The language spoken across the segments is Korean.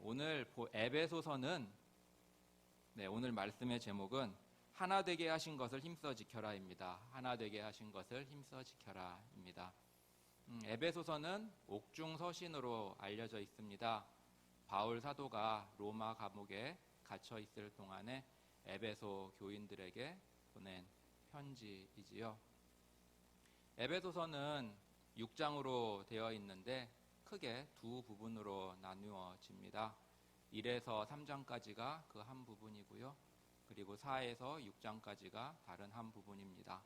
오늘 에베소서는 오늘 말씀의 제목은 하나 되게 하신 것을 힘써 지켜라입니다. 하나 되게 하신 것을 힘써 지켜라입니다. 에베소서는 옥중 서신으로 알려져 있습니다. 바울 사도가 로마 감옥에 갇혀 있을 동안에 에베소 교인들에게 보낸 편지이지요. 에베소서는 6장으로 되어 있는데 크게 두 부분으로 나누어집니다. 1에서 3장까지가 그 한 부분이고요. 그리고 4에서 6장까지가 다른 한 부분입니다.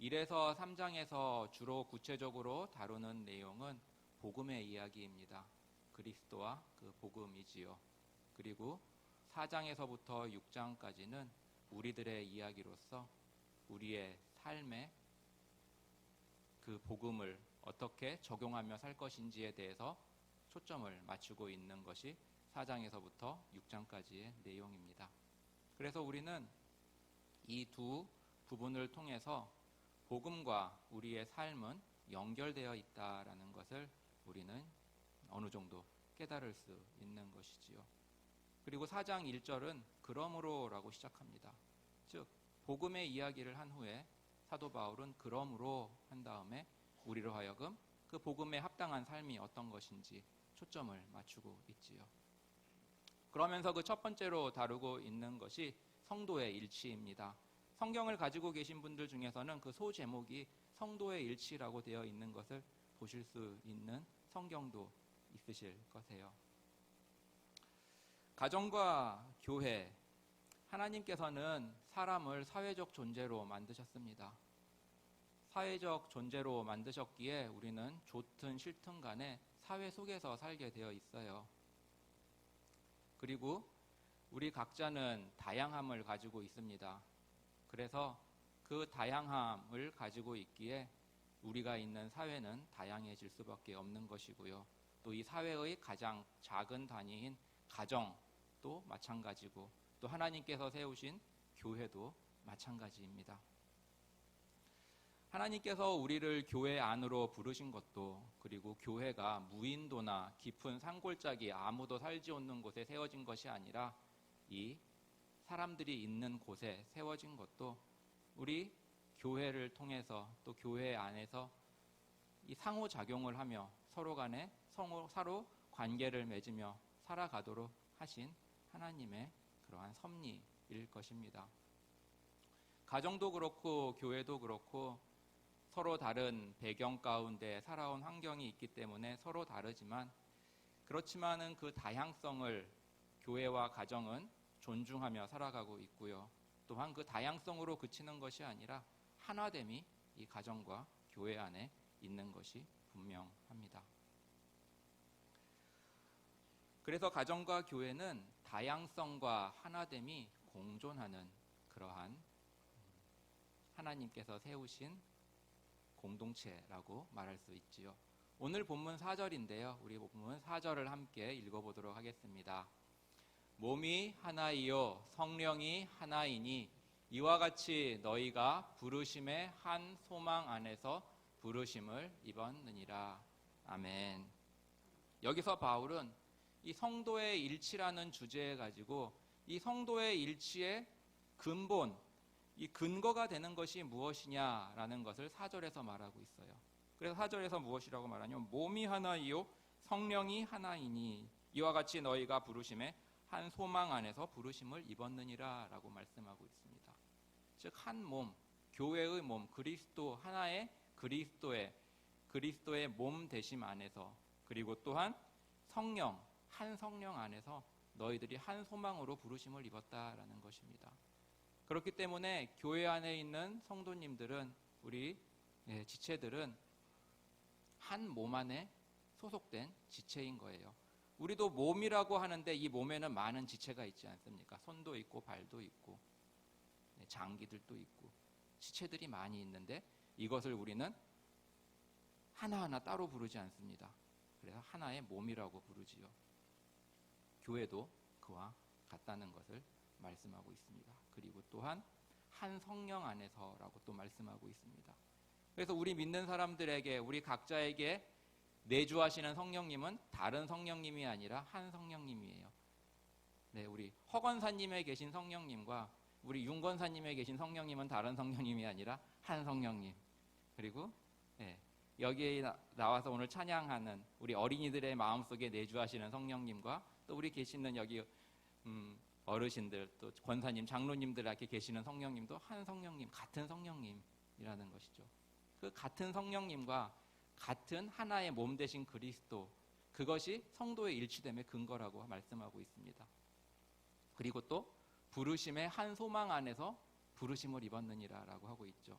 1에서 3장에서 주로 구체적으로 다루는 내용은 복음의 이야기입니다. 그리스도와 그 복음이지요. 그리고 4장에서부터 6장까지는 우리들의 이야기로서 우리의 삶에 그 복음을 어떻게 적용하며 살 것인지에 대해서 초점을 맞추고 있는 것이 4장에서부터 6장까지의 내용입니다. 그래서 우리는 이 두 부분을 통해서 복음과 우리의 삶은 연결되어 있다라는 것을 우리는 어느 정도 깨달을 수 있는 것이지요. 그리고 4장 1절은 그러므로라고 시작합니다. 즉 복음의 이야기를 한 후에 사도 바울은 그러므로 한 다음에 우리로 하여금 그 복음에 합당한 삶이 어떤 것인지 초점을 맞추고 있지요. 그러면서 그 첫 번째로 다루고 있는 것이 성도의 일치입니다. 성경을 가지고 계신 분들 중에서는 그 소제목이 성도의 일치라고 되어 있는 것을 보실 수 있는 성경도 있으실 것이에요. 가정과 교회, 하나님께서는 사람을 사회적 존재로 만드셨습니다. 사회적 존재로 만드셨기에 우리는 좋든 싫든 간에 사회 속에서 살게 되어 있어요. 그리고 우리 각자는 다양함을 가지고 있습니다. 그래서 그 다양함을 가지고 있기에 우리가 있는 사회는 다양해질 수밖에 없는 것이고요. 또 이 사회의 가장 작은 단위인 가정도 마찬가지고 또 하나님께서 세우신 교회도 마찬가지입니다. 하나님께서 우리를 교회 안으로 부르신 것도 그리고 교회가 무인도나 깊은 산골짜기 아무도 살지 않는 곳에 세워진 것이 아니라 이 사람들이 있는 곳에 세워진 것도 우리 교회를 통해서 또 교회 안에서 이 상호작용을 하며 서로 간에 서로 관계를 맺으며 살아가도록 하신 하나님의 그러한 섭리일 것입니다. 가정도 그렇고 교회도 그렇고 서로 다른 배경 가운데 살아온 환경이 있기 때문에 서로 다르지만 그렇지만은 그 다양성을 교회와 가정은 존중하며 살아가고 있고요. 또한 그 다양성으로 그치는 것이 아니라 하나됨이 이 가정과 교회 안에 있는 것이 분명합니다. 그래서 가정과 교회는 다양성과 하나됨이 공존하는 그러한 하나님께서 세우신 공동체라고 말할 수 있지요. 오늘 본문 4절인데요. 우리 본문 4절을 함께 읽어보도록 하겠습니다. 몸이 하나이요 성령이 하나이니 이와 같이 너희가 부르심의 한 소망 안에서 부르심을 입었느니라. 아멘. 여기서 바울은 이 성도의 일치라는 주제에 가지고 이 성도의 일치의 근본, 이 근거가 되는 것이 무엇이냐라는 것을 4절에서 말하고 있어요. 그래서 4절에서 무엇이라고 말하냐면 몸이 하나이요 성령이 하나이니 이와 같이 너희가 부르심에 한 소망 안에서 부르심을 입었느니라 라고 말씀하고 있습니다. 즉 한 몸, 교회의 몸, 그리스도 하나의 그리스도의 몸 되심 안에서 그리고 또한 성령, 한 성령 안에서 너희들이 한 소망으로 부르심을 입었다라는 것입니다. 그렇기 때문에 교회 안에 있는 성도님들은 우리 지체들은 한 몸 안에 소속된 지체인 거예요. 우리도 몸이라고 하는데 이 몸에는 많은 지체가 있지 않습니까? 손도 있고 발도 있고 장기들도 있고 지체들이 많이 있는데 이것을 우리는 하나하나 따로 부르지 않습니다. 그래서 하나의 몸이라고 부르지요. 교회도 그와 같다는 것을 말씀하고 있습니다. 그리고 또한 한 성령 안에서라고 또 말씀하고 있습니다. 그래서 우리 믿는 사람들에게 우리 각자에게 내주하시는 성령님은 다른 성령님이 아니라 한 성령님이에요. 네, 우리 허건사님에 계신 성령님과 우리 윤건사님에 계신 성령님은 다른 성령님이 아니라 한 성령님. 그리고 여기에 나와서 오늘 찬양하는 우리 어린이들의 마음속에 내주하시는 성령님과 또 우리 계시는 여기 어르신들 또 권사님, 장로님들 이렇게 계시는 성령님도 한 성령님, 같은 성령님이라는 것이죠. 그 같은 성령님과 같은 하나의 몸 되신 그리스도, 그것이 성도의 일치됨의 근거라고 말씀하고 있습니다. 그리고 또 부르심의 한 소망 안에서 부르심을 입었느니라 라고 하고 있죠.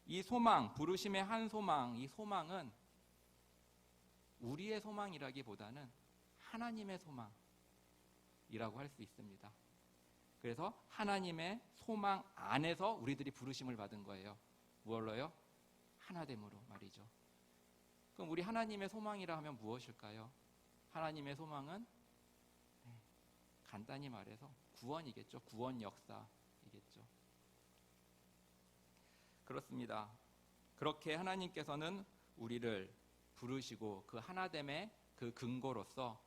이 소망, 부르심의 한 소망, 이 소망은 우리의 소망이라기보다는 하나님의 소망이라고 할 수 있습니다. 그래서 하나님의 소망 안에서 우리들이 부르심을 받은 거예요. 무엇로요? 하나됨으로 말이죠. 그럼 우리 하나님의 소망이라 하면 무엇일까요? 하나님의 소망은 간단히 말해서 구원이겠죠. 구원 역사이겠죠. 그렇습니다. 그렇게 하나님께서는 우리를 부르시고 그 하나됨의 그 근거로서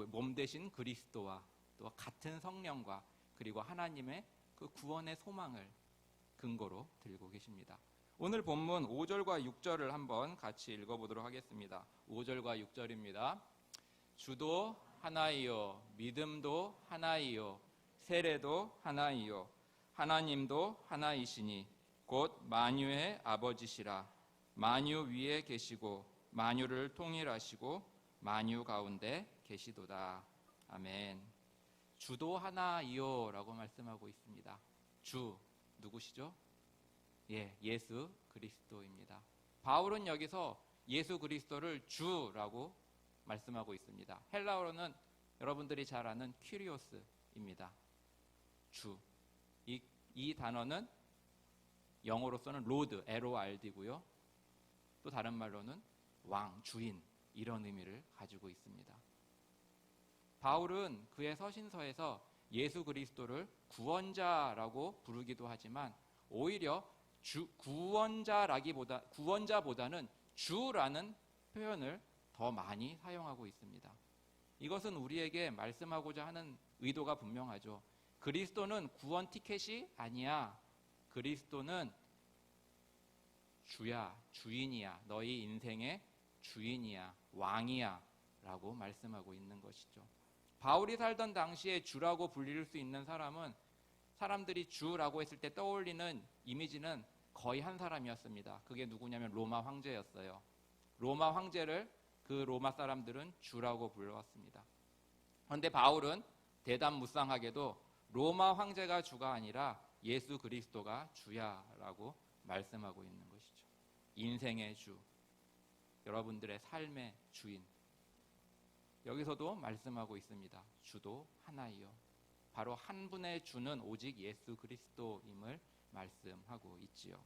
몸 되신 그리스도와 또 같은 성령과 그리고 하나님의 그 구원의 소망을 근거로 들고 계십니다. 오늘 본문 5절과 6절을 한번 같이 읽어보도록 하겠습니다. 5절과 6절입니다. 주도 하나이요, 믿음도 하나이요, 세례도 하나이요, 하나님도 하나이시니 곧 만유의 아버지시라. 만유 위에 계시고 만유를 통일하시고 만유 가운데 계시도다. 아멘. 주도 하나이요 라고 말씀하고 있습니다. 주 누구시죠? 예수 그리스도입니다. 바울은 여기서 예수 그리스도를 주라고 말씀하고 있습니다. 헬라어로는 여러분들이 잘 아는 퀴리오스입니다. 주. 이 단어는 영어로서는 로드, LORD고요. 또 다른 말로는 왕, 주인 이런 의미를 가지고 있습니다. 바울은 그의 서신서에서 예수 그리스도를 구원자라고 부르기도 하지만 오히려 구원자보다는 주라는 표현을 더 많이 사용하고 있습니다. 이것은 우리에게 말씀하고자 하는 의도가 분명하죠. 그리스도는 구원 티켓이 아니야. 그리스도는 주야, 주인이야. 너희 인생의 주인이야, 왕이야 라고 말씀하고 있는 것이죠. 바울이 살던 당시에 주라고 불릴 수 있는 사람은 사람들이 주라고 했을 때 떠올리는 이미지는 거의 한 사람이었습니다. 그게 누구냐면 로마 황제였어요. 로마 황제를 그 로마 사람들은 주라고 불러왔습니다. 그런데 바울은 대담무쌍하게도 로마 황제가 주가 아니라 예수 그리스도가 주야라고 말씀하고 있는 것이죠. 인생의 주, 여러분들의 삶의 주인. 여기서도 말씀하고 있습니다. 주도 하나이요. 바로 한 분의 주는 오직 예수 그리스도임을 말씀하고 있지요.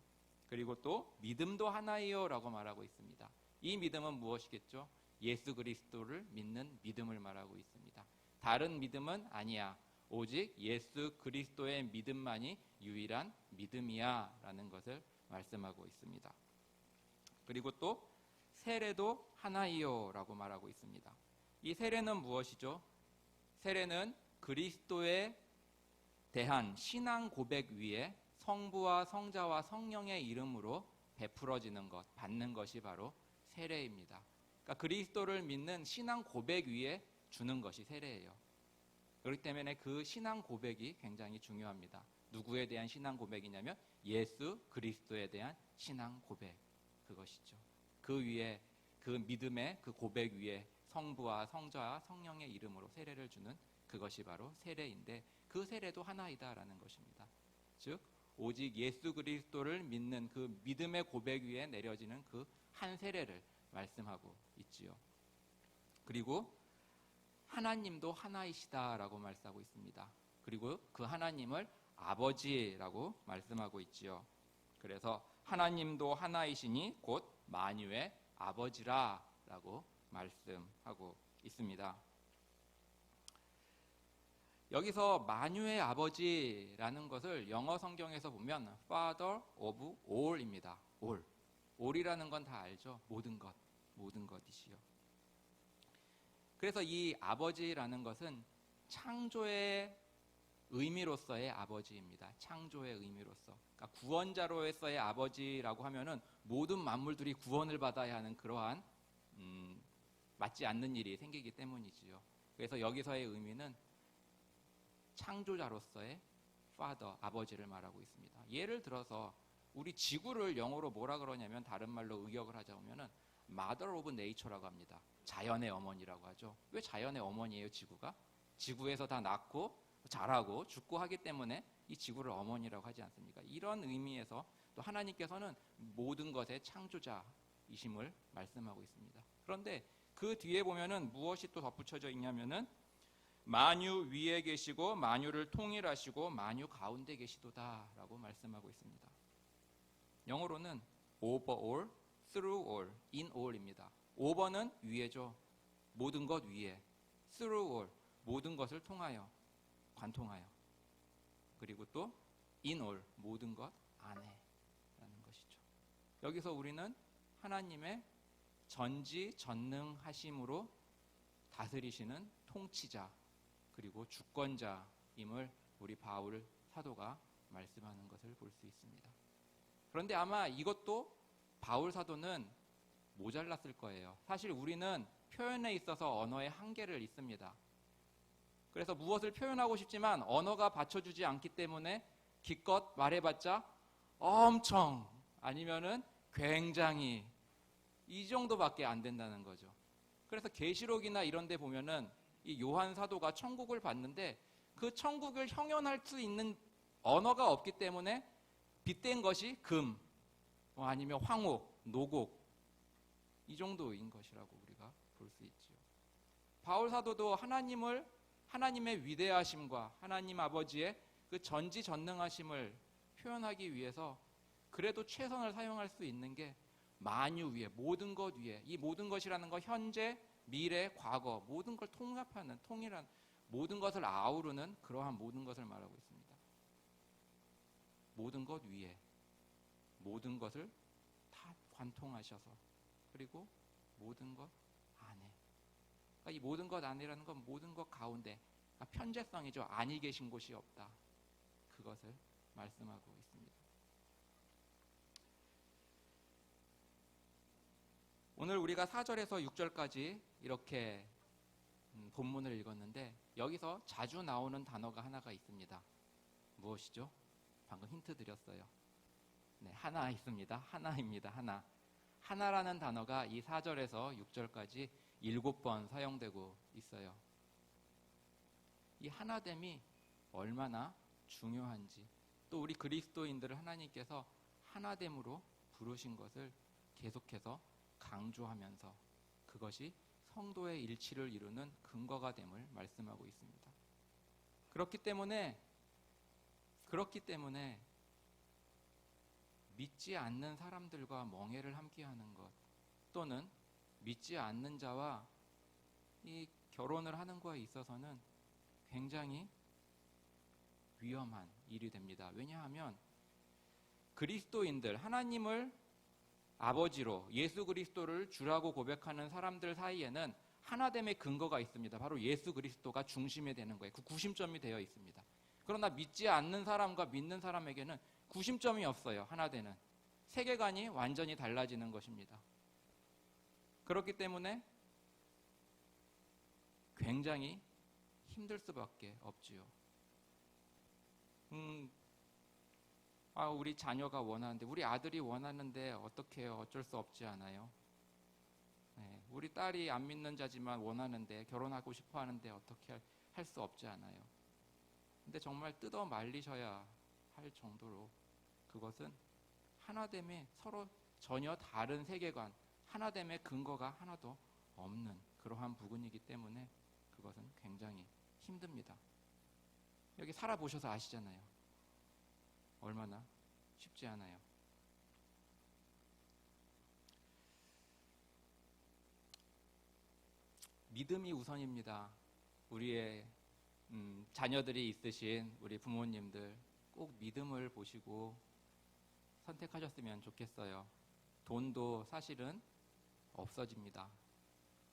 그리고 또 믿음도 하나이요 라고 말하고 있습니다. 이 믿음은 무엇이겠죠? 예수 그리스도를 믿는 믿음을 말하고 있습니다. 다른 믿음은 아니야. 오직 예수 그리스도의 믿음만이 유일한 믿음이야 라는 것을 말씀하고 있습니다. 그리고 또 세례도 하나이요 라고 말하고 있습니다. 이 세례는 무엇이죠? 세례는 그리스도에 대한 신앙 고백 위에 성부와 성자와 성령의 이름으로 베풀어지는 것, 받는 것이 바로 세례입니다. 그러니까 그리스도를 믿는 신앙 고백 위에 주는 것이 세례예요. 그렇기 때문에 그 신앙 고백이 굉장히 중요합니다. 누구에 대한 신앙 고백이냐면 예수 그리스도에 대한 신앙 고백, 그것이죠. 그 위에, 그 믿음의 그 고백 위에 성부와 성자와 성령의 이름으로 세례를 주는 그것이 바로 세례인데, 그 세례도 하나이다라는 것입니다. 즉 오직 예수 그리스도를 믿는 그 믿음의 고백 위에 내려지는 그 한 세례를 말씀하고 있지요. 그리고 하나님도 하나이시다라고 말씀하고 있습니다. 그리고 그 하나님을 아버지라고 말씀하고 있지요. 그래서 하나님도 하나이시니 곧 만유의 아버지라라고 말씀하고 있습니다. 여기서 만유의 아버지라는 것을 영어 성경에서 보면 Father of all입니다. all. all이라는 건 다 알죠? 모든 것. 모든 것이시요. 그래서 이 아버지라는 것은 창조의 의미로서의 아버지입니다. 창조의 의미로서. 그러니까 구원자로서의 아버지라고 하면은 모든 만물들이 구원을 받아야 하는 그러한 맞지 않는 일이 생기기 때문이지요. 그래서 여기서의 의미는 창조자로서의 Father, 아버지를 말하고 있습니다. 예를 들어서 우리 지구를 영어로 뭐라 그러냐면 다른 말로 의역을 하자면은 Mother of Nature라고 합니다. 자연의 어머니라고 하죠. 왜 자연의 어머니예요, 지구가? 지구에서 다 낳고 자라고 죽고 하기 때문에 이 지구를 어머니라고 하지 않습니까? 이런 의미에서 또 하나님께서는 모든 것의 창조자이심을 말씀하고 있습니다. 그런데 그 뒤에 보면은 무엇이 또 덧붙여져 있냐면은 만유 위에 계시고 만유를 통일하시고 만유 가운데 계시도다라고 말씀하고 있습니다. 영어로는 over all, through all, in all입니다. over는 위에죠. 모든 것 위에. through all, 모든 것을 통하여, 관통하여. 그리고 또 in all, 모든 것 안에라는 것이죠. 여기서 우리는 하나님의 전지전능하심으로 다스리시는 통치자 그리고 주권자임을 우리 바울 사도가 말씀하는 것을 볼 수 있습니다. 그런데 아마 이것도 바울 사도는 모자랐을 거예요. 사실 우리는 표현에 있어서 언어의 한계를 있습니다. 그래서 무엇을 표현하고 싶지만 언어가 받쳐주지 않기 때문에 기껏 말해봤자 엄청 아니면은 굉장히 이 정도밖에 안 된다는 거죠. 그래서 계시록이나 이런 데 보면은 이 요한 사도가 천국을 봤는데 그 천국을 형용할 수 있는 언어가 없기 때문에 빗댄 것이 금, 아니면 황옥, 노곡 이 정도인 것이라고 우리가 볼 수 있지요. 바울 사도도 하나님의 위대하심과 하나님 아버지의 그 전지전능하심을 표현하기 위해서 그래도 최선을 사용할 수 있는 게 만유 위에, 모든 것 위에, 이 모든 것이라는 거 현재, 미래, 과거 모든 걸 통합하는, 통일한 모든 것을 아우르는 그러한 모든 것을 말하고 있습니다. 모든 것 위에, 모든 것을 다 관통하셔서, 그리고 모든 것 안에. 그러니까 이 모든 것 안에라는 건 모든 것 가운데, 그러니까 편재성이죠. 안이 계신 곳이 없다. 그것을 말씀하고 있습니다. 오늘 우리가 4절에서 6절까지 이렇게 본문을 읽었는데 여기서 자주 나오는 단어가 하나가 있습니다. 무엇이죠? 방금 힌트 드렸어요. 네, 하나 있습니다. 하나입니다. 하나. 하나라는 단어가 이 4절에서 6절까지 7번 사용되고 있어요. 이 하나됨이 얼마나 중요한지, 또 우리 그리스도인들을 하나님께서 하나됨으로 부르신 것을 계속해서 강조하면서 그것이 성도의 일치를 이루는 근거가 됨을 말씀하고 있습니다. 그렇기 때문에 믿지 않는 사람들과 멍에를 함께하는 것, 또는 믿지 않는 자와 이 결혼을 하는 거에 있어서는 굉장히 위험한 일이 됩니다. 왜냐하면 그리스도인들, 하나님을 아버지로 예수 그리스도를 주라고 고백하는 사람들 사이에는 하나됨의 근거가 있습니다. 바로 예수 그리스도가 중심이 되는 거예요. 그 구심점이 되어 있습니다. 그러나 믿지 않는 사람과 믿는 사람에게는 구심점이 없어요. 하나되는. 세계관이 완전히 달라지는 것입니다. 그렇기 때문에 굉장히 힘들 수밖에 없지요. 우리 자녀가 원하는데, 우리 아들이 원하는데 어떻게 해요? 어쩔 수 없지 않아요? 네, 우리 딸이 안 믿는 자지만 원하는데, 결혼하고 싶어 하는데 어떻게 할 수 없지 않아요? 근데 정말 뜯어 말리셔야 할 정도로 그것은 하나됨에 서로 전혀 다른 세계관, 하나됨의 근거가 하나도 없는 그러한 부분이기 때문에 그것은 굉장히 힘듭니다. 여기 살아보셔서 아시잖아요. 얼마나 쉽지 않아요. 믿음이 우선입니다. 우리의 자녀들이 있으신 우리 부모님들 꼭 믿음을 보시고 선택하셨으면 좋겠어요. 돈도 사실은 없어집니다.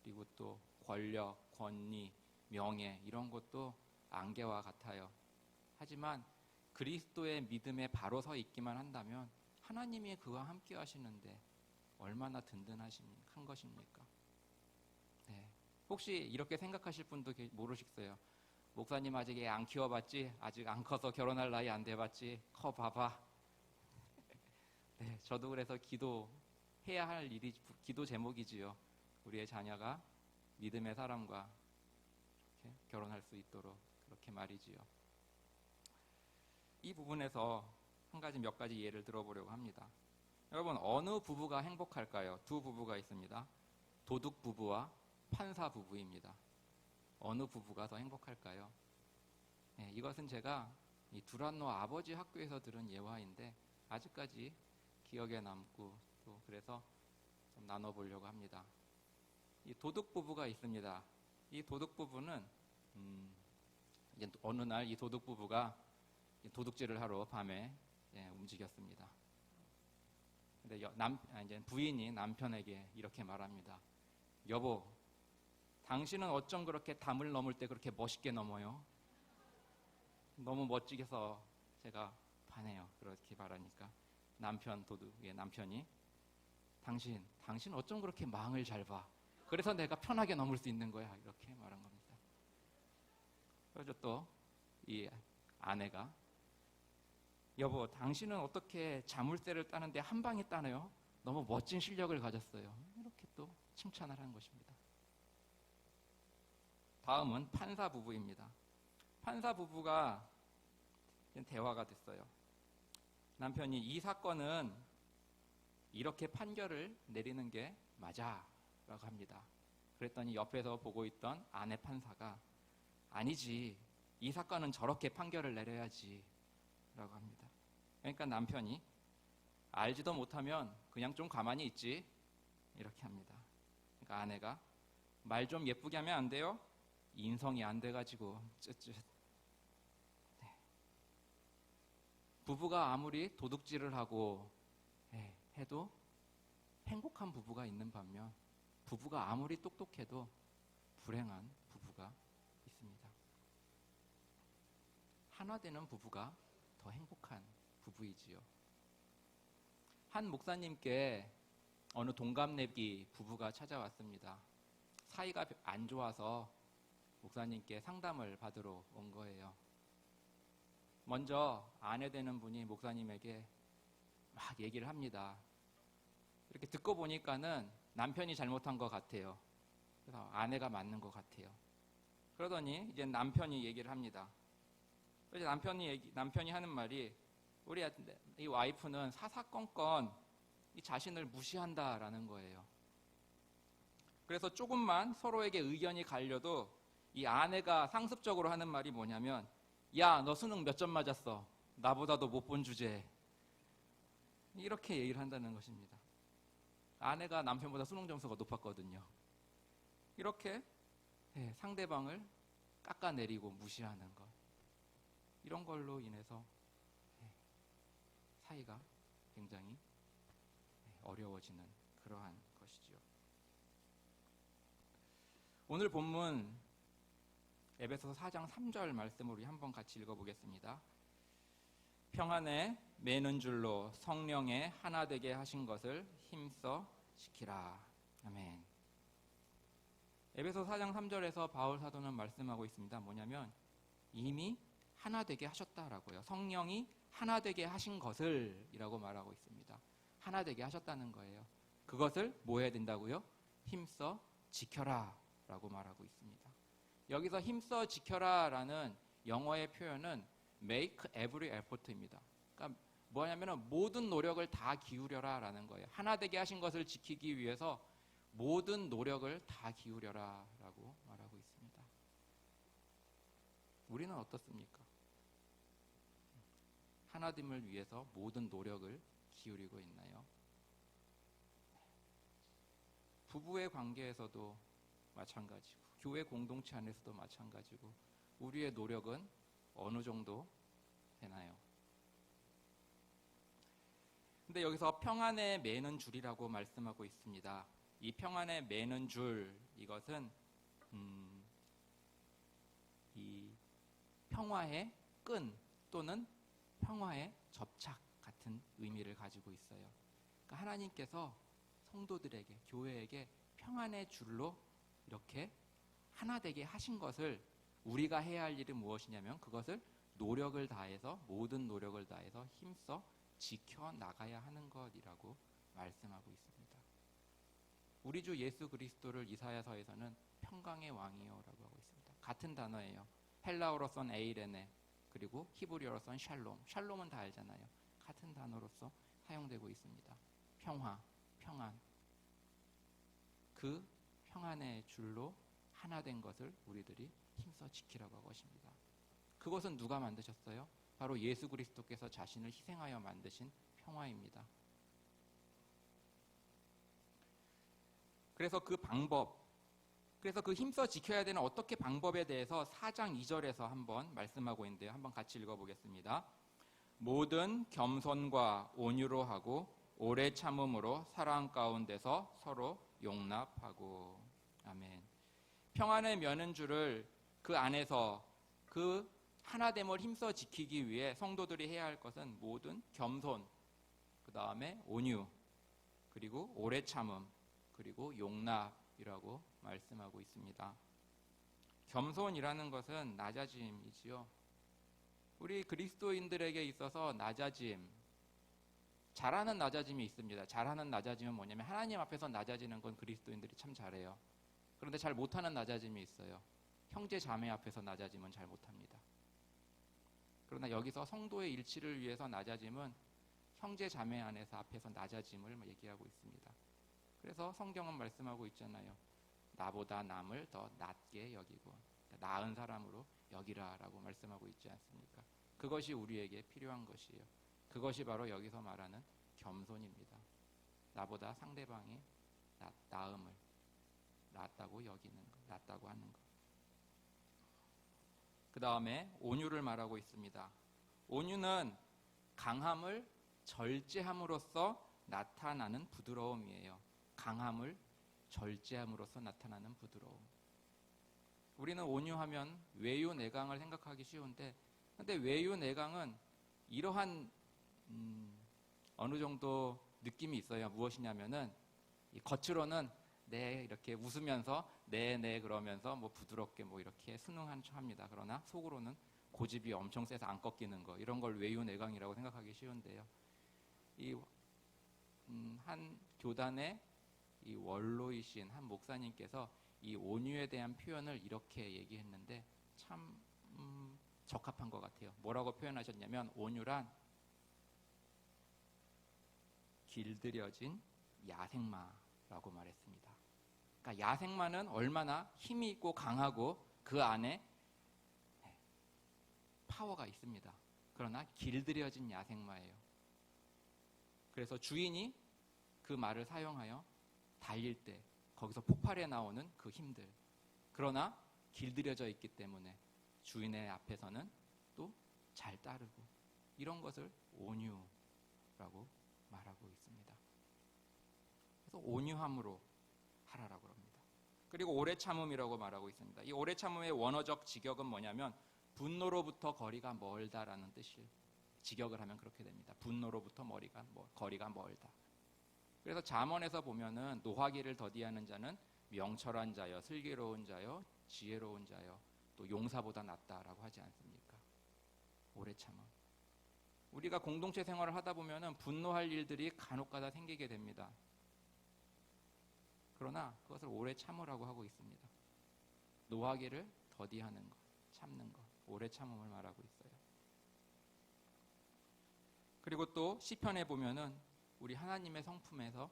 그리고 또 권력, 권리, 명예 이런 것도 안개와 같아요. 하지만 그리스도의 믿음에 바로 서 있기만 한다면 하나님이 그와 함께 하시는데 얼마나 든든한 것입니까? 네. 혹시 이렇게 생각하실 분도 모르시겠어요. 목사님 아직 애 안 키워봤지? 아직 안 커서 결혼할 나이 안 돼봤지? 커봐봐. 네, 저도 그래서 기도해야 할 일이 기도 제목이지요. 우리의 자녀가 믿음의 사람과 결혼할 수 있도록 그렇게 말이지요. 이 부분에서 몇 가지 예를 들어보려고 합니다. 여러분, 어느 부부가 행복할까요? 두 부부가 있습니다. 도둑 부부와 판사 부부입니다. 어느 부부가 더 행복할까요? 네, 이것은 제가 이 두란노 아버지 학교에서 들은 예화인데 아직까지 기억에 남고 또 그래서 좀 나눠보려고 합니다. 이 도둑 부부가 있습니다. 이 도둑 부부는 이제 어느 날 이 도둑 부부가 도둑질을 하러 밤에 움직였습니다. 근데 이제 부인이 남편에게 이렇게 말합니다. 여보, 당신은 어쩜 그렇게 담을 넘을 때 그렇게 멋있게 넘어요? 너무 멋지게서 제가 반해요. 그렇게 말하니까 도둑의 남편이 당신 어쩜 그렇게 망을 잘 봐? 그래서 내가 편하게 넘을 수 있는 거야. 이렇게 말한 겁니다. 그래서 또 이 아내가 여보, 당신은 어떻게 자물쇠를 따는데 한 방에 따네요? 너무 멋진 실력을 가졌어요. 이렇게 또 칭찬을 하는 것입니다. 다음은 판사 부부입니다. 판사 부부가 대화가 됐어요. 남편이 이 사건은 이렇게 판결을 내리는 게 맞아 라고 합니다. 그랬더니 옆에서 보고 있던 아내 판사가 아니지, 이 사건은 저렇게 판결을 내려야지 라고 합니다. 그러니까 남편이 알지도 못하면 그냥 좀 가만히 있지 이렇게 합니다. 그러니까 아내가 말 좀 예쁘게 하면 안 돼요? 인성이 안 돼가지고 쯧쯧. 네. 부부가 아무리 도둑질을 하고 해도 행복한 부부가 있는 반면 부부가 아무리 똑똑해도 불행한 부부가 있습니다. 하나 되는 부부가 더 행복한 부부이지요. 한 목사님께 어느 동갑내기 부부가 찾아왔습니다. 사이가 안 좋아서 목사님께 상담을 받으러 온 거예요. 먼저 아내 되는 분이 목사님에게 막 얘기를 합니다. 이렇게 듣고 보니까는 남편이 잘못한 것 같아요. 그래서 아내가 맞는 것 같아요. 그러더니 이제 남편이 얘기를 합니다. 그래서 남편이 하는 말이 우리 이 와이프는 사사건건 이 자신을 무시한다라는 거예요. 그래서 조금만 서로에게 의견이 갈려도 이 아내가 상습적으로 하는 말이 뭐냐면 야, 너 수능 몇 점 맞았어? 나보다도 못 본 주제에. 이렇게 얘기를 한다는 것입니다. 아내가 남편보다 수능 점수가 높았거든요. 이렇게 상대방을 깎아내리고 무시하는 것. 이런 걸로 인해서 사이가 굉장히 어려워지는 그러한 것이지요. 오늘 본문 에베소서 4장 3절 말씀을 우리 한번 같이 읽어보겠습니다. 평안에 매는 줄로 성령에 하나 되게 하신 것을 힘써 지키라. 아멘. 에베소서 4장 3절에서 바울 사도는 말씀하고 있습니다. 뭐냐면 이미 하나 되게 하셨다라고요. 성령이 하나 되게 하신 것을 이라고 말하고 있습니다. 하나 되게 하셨다는 거예요. 그것을 뭐 해야 된다고요? 힘써 지켜라 라고 말하고 있습니다. 여기서 힘써 지켜라 라는 영어의 표현은 make every effort입니다. 그러니까 뭐냐면 모든 노력을 다 기울여라 라는 거예요. 하나 되게 하신 것을 지키기 위해서 모든 노력을 다 기울여라 라고 말하고 있습니다. 우리는 어떻습니까? 하나됨을 위해서 모든 노력을 기울이고 있나요? 부부의 관계에서도 마찬가지고 교회 공동체 안에서도 마찬가지고 우리의 노력은 어느 정도 되나요? 근데 여기서 평안에 매는 줄이라고 말씀하고 있습니다. 이 평안에 매는 줄, 이것은 이 평화의 끈 또는 평화의 접착 같은 의미를 가지고 있어요. 그러니까 하나님께서 성도들에게, 교회에게 평안의 줄로 이렇게 하나 되게 하신 것을 우리가 해야 할 일은 무엇이냐면 그것을 노력을 다해서, 모든 노력을 다해서 힘써 지켜나가야 하는 것이라고 말씀하고 있습니다. 우리 주 예수 그리스도를 이사야서에서는 평강의 왕이요라고 하고 있습니다. 같은 단어예요. 헬라어로선 에이레네, 그리고 히브리어로선 샬롬. 샬롬은 다 알잖아요. 같은 단어로서 사용되고 있습니다. 평화, 평안. 그 평안의 줄로 하나 된 것을 우리들이 힘써 지키라고 하고 있습니다. 그것은 누가 만드셨어요? 바로 예수 그리스도께서 자신을 희생하여 만드신 평화입니다. 그래서 그 방법, 그래서 그 힘써 지켜야 되는 어떻게 방법에 대해서 4장 2절에서 한번 말씀하고 있는데요. 한번 같이 읽어보겠습니다. 모든 겸손과 온유로 하고 오래 참음으로 사랑 가운데서 서로 용납하고. 아멘. 평안을 여는 줄을 그 안에서 그 하나됨을 힘써 지키기 위해 성도들이 해야 할 것은 모든 겸손, 그 다음에 온유, 그리고 오래 참음, 그리고 용납이라고 말씀하고 있습니다. 겸손이라는 것은 낮아짐이지요. 우리 그리스도인들에게 있어서 낮아짐, 잘하는 낮아짐이 있습니다. 잘하는 낮아짐은 뭐냐면 하나님 앞에서 낮아지는 건 그리스도인들이 참 잘해요. 그런데 잘 못하는 낮아짐이 있어요. 형제 자매 앞에서 낮아짐은 잘 못합니다. 그러나 여기서 성도의 일치를 위해서 낮아짐은 형제 자매 안에서 앞에서 낮아짐을 얘기하고 있습니다. 그래서 성경은 말씀하고 있잖아요. 나보다 남을 더 낮게 여기고 나은 사람으로 여기라라고 말씀하고 있지 않습니까? 그것이 우리에게 필요한 것이에요. 그것이 바로 여기서 말하는 겸손입니다. 나보다 상대방이 나음을 낫다고 여기는 것, 낫다고 하는 것. 그 다음에 온유를 말하고 있습니다. 온유는 강함을 절제함으로써 나타나는 부드러움이에요. 강함을 절제함으로써 나타나는 부드러움. 우리는 온유하면 외유내강을 생각하기 쉬운데, 근데 외유내강은 이러한 어느 정도 느낌이 있어요. 무엇이냐면은 겉으로는 네 이렇게 웃으면서 네 그러면서 뭐 부드럽게 뭐 이렇게 순응한 척합니다. 그러나 속으로는 고집이 엄청 세서 안 꺾이는 거, 이런 걸 외유내강이라고 생각하기 쉬운데요. 이 한 교단의 이 원로이신 한 목사님께서 이 온유에 대한 표현을 이렇게 얘기했는데 참 적합한 것 같아요. 뭐라고 표현하셨냐면 온유란 길들여진 야생마라고 말했습니다. 그러니까 야생마는 얼마나 힘이 있고 강하고 그 안에 파워가 있습니다. 그러나 길들여진 야생마예요. 그래서 주인이 그 말을 사용하여 달릴 때 거기서 폭발해 나오는 그 힘들, 그러나 길들여져 있기 때문에 주인의 앞에서는 또 잘 따르고, 이런 것을 온유라고 말하고 있습니다. 그래서 온유함으로 하라라고 합니다. 그리고 오래 참음이라고 말하고 있습니다. 이 오래 참음의 원어적 직역은 뭐냐면 분노로부터 거리가 멀다라는 뜻이에요. 직역을 하면 그렇게 됩니다. 분노로부터 거리가 멀다. 그래서 잠언에서 보면은 노하기를 더디하는 자는 명철한 자여, 슬기로운 자여, 지혜로운 자여, 또 용사보다 낫다라고 하지 않습니까? 오래 참음. 우리가 공동체 생활을 하다 보면은 분노할 일들이 간혹가다 생기게 됩니다. 그러나 그것을 오래 참으라고 하고 있습니다. 노하기를 더디하는 것, 참는 것, 오래 참음을 말하고 있어요. 그리고 또 시편에 보면은 우리 하나님의 성품에서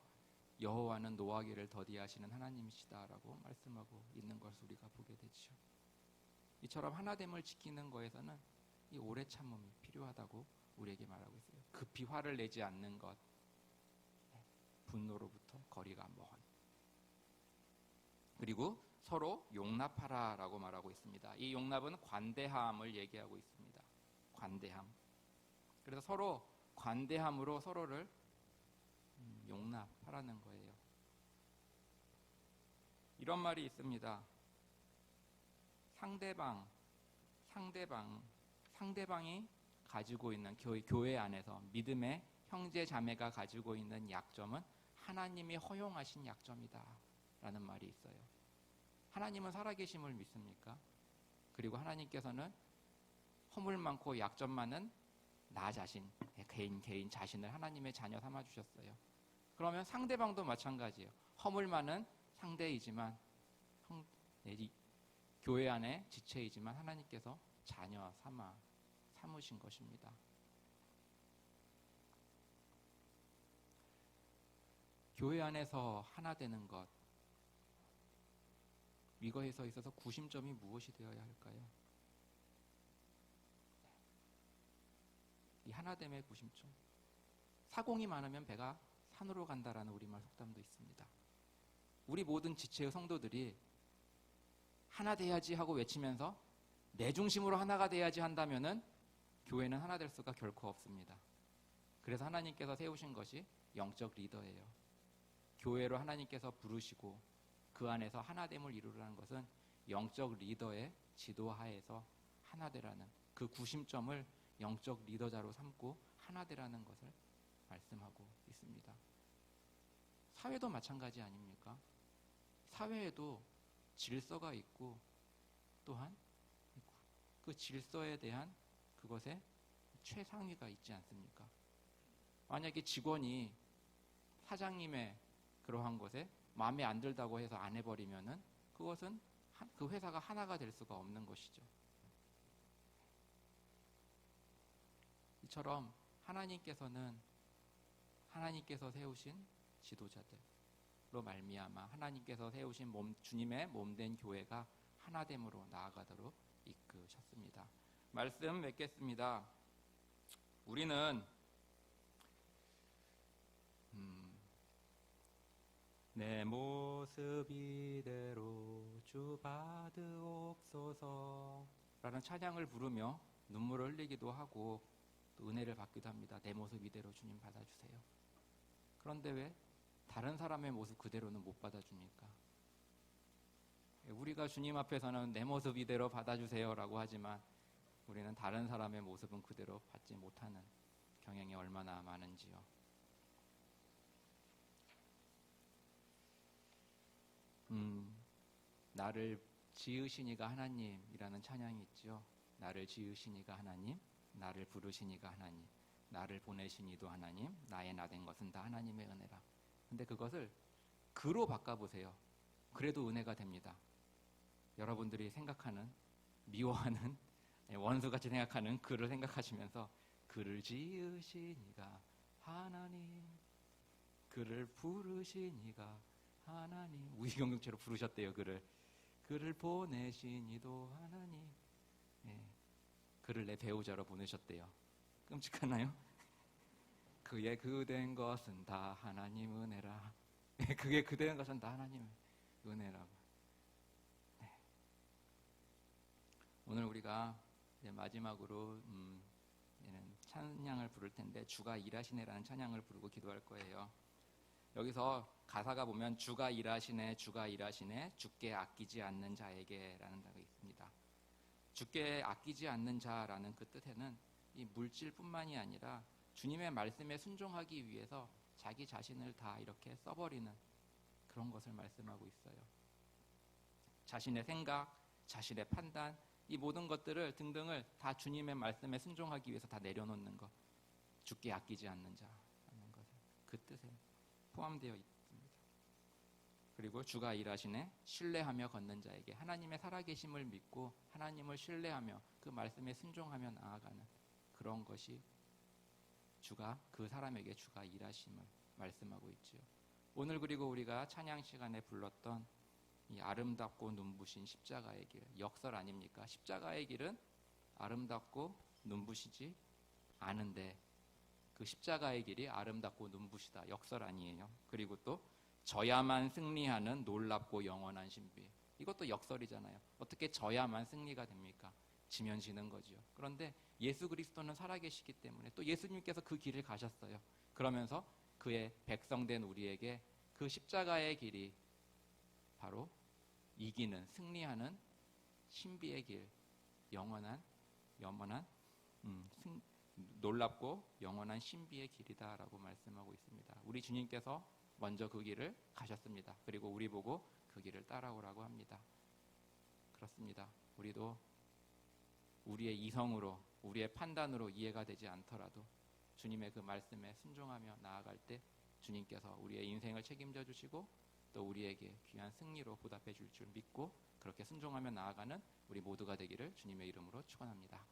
여호와는 노하기를 더디하시는 하나님이시다라고 말씀하고 있는 것을 우리가 보게 되죠. 이처럼 하나됨을 지키는 거에서는 이 오래 참음이 필요하다고 우리에게 말하고 있어요. 급히 화를 내지 않는 것, 분노로부터 거리가 먼. 그리고 서로 용납하라라고 말하고 있습니다. 이 용납은 관대함을 얘기하고 있습니다. 관대함. 그래서 서로 관대함으로 서로를 용납하라는 거예요. 이런 말이 있습니다. 상대방이 가지고 있는 교회 안에서 믿음의 형제 자매가 가지고 있는 약점은 하나님이 허용하신 약점이다 라는 말이 있어요. 하나님은 살아계심을 믿습니까? 그리고 하나님께서는 허물 많고 약점 많은 나 자신, 개인 자신을 하나님의 자녀 삼아 주셨어요. 그러면 상대방도 마찬가지예요. 허물 많은 상대이지만 교회 안에 지체이지만 하나님께서 자녀 삼으신 것입니다. 교회 안에서 하나 되는 것, 이거에 있어서 구심점이 무엇이 되어야 할까요? 이 하나됨의 구심점. 사공이 많으면 배가 산으로 간다라는 우리말 속담도 있습니다. 우리 모든 지체의 성도들이 하나 돼야지 하고 외치면서 내 중심으로 하나가 돼야지 한다면은 교회는 하나 될 수가 결코 없습니다. 그래서 하나님께서 세우신 것이 영적 리더예요. 교회로 하나님께서 부르시고 그 안에서 하나됨을 이루라는 것은 영적 리더의 지도하에서 하나 되라는 그 구심점을 영적 리더자로 삼고 하나 되라는 것을 말씀하고 있습니다. 사회도 마찬가지 아닙니까? 사회에도 질서가 있고 또한 그 질서에 대한 그것에 최상위가 있지 않습니까? 만약에 직원이 사장님의 그러한 것에 마음에 안 들다고 해서 안 해버리면은 그것은 그 회사가 하나가 될 수가 없는 것이죠. 이처럼 하나님께서 세우신 지도자들로 말미암아 하나님께서 세우신 주님의 몸된 교회가 하나됨으로 나아가도록 이끄셨습니다. 말씀 맺겠습니다. 우리는 내 모습 이대로 주 받으옵소서 라는 찬양을 부르며 눈물을 흘리기도 하고 또 은혜를 받기도 합니다. 내 모습 이대로 주님 받아주세요. 그런데 왜 다른 사람의 모습 그대로는 못 받아줍니까? 우리가 주님 앞에서는 내 모습 이대로 받아주세요 라고 하지만 우리는 다른 사람의 모습은 그대로 받지 못하는 경향이 얼마나 많은지요. 나를 지으신 이가 하나님이라는 찬양이 있죠. 나를 지으신 이가 하나님, 나를 부르신 이가 하나님, 나를 보내신 이도 하나님, 나의 나 된 것은 다 하나님의 은혜라. 근데 그것을 그로 바꿔보세요. 그래도 은혜가 됩니다. 여러분들이 생각하는, 미워하는, 원수같이 생각하는 그를 생각하시면서 그를 지으신 이가 하나님, 그를 부르신 이가 하나님, 우희경경체로 부르셨대요. 그를 보내신 이도 하나님, 그를 내 배우자로 보내셨대요. 끔찍하나요? 그의 그된 것은 다 하나님 은혜라. 그게 그된 것은 다 하나님 은혜라고. 오늘 우리가 이제 마지막으로 찬양을 부를 텐데 주가 일하시네라는 찬양을 부르고 기도할 거예요. 여기서 가사가 보면 주가 일하시네 주께 아끼지 않는 자에게 라는 단어가 있습니다. 주께 아끼지 않는 자라는 그 뜻에는 이 물질뿐만이 아니라 주님의 말씀에 순종하기 위해서 자기 자신을 다 이렇게 써버리는 그런 것을 말씀하고 있어요. 자신의 생각, 자신의 판단, 이 모든 것들을 등등을 다 주님의 말씀에 순종하기 위해서 다 내려놓는 것. 주께 아끼지 않는 자라는 것을 그 뜻에 포함되어 있습니다. 그리고 주가 일하시네 신뢰하며 걷는 자에게 하나님의 살아계심을 믿고 하나님을 신뢰하며 그 말씀에 순종하며 나아가는 그런 것이 그 사람에게 주가 일하심을 말씀하고 있지요. 오늘 그리고 우리가 찬양 시간에 불렀던 이 아름답고 눈부신 십자가의 길, 역설 아닙니까? 십자가의 길은 아름답고 눈부시지 않은데 그 십자가의 길이 아름답고 눈부시다. 역설 아니에요. 그리고 또 져야만 승리하는 놀랍고 영원한 신비. 이것도 역설이잖아요. 어떻게 져야만 승리가 됩니까? 지면 지는 거지요. 그런데 예수 그리스도는 살아계시기 때문에 또 예수님께서 그 길을 가셨어요. 그러면서 그의 백성된 우리에게 그 십자가의 길이 바로 이기는, 승리하는 신비의 길, 영원한 놀랍고 영원한 신비의 길이다라고 말씀하고 있습니다. 우리 주님께서 먼저 그 길을 가셨습니다. 그리고 우리 보고 그 길을 따라오라고 합니다. 그렇습니다. 우리도 우리의 이성으로, 우리의 판단으로 이해가 되지 않더라도 주님의 그 말씀에 순종하며 나아갈 때 주님께서 우리의 인생을 책임져 주시고 또 우리에게 귀한 승리로 보답해 줄 줄 믿고 그렇게 순종하며 나아가는 우리 모두가 되기를 주님의 이름으로 축원합니다.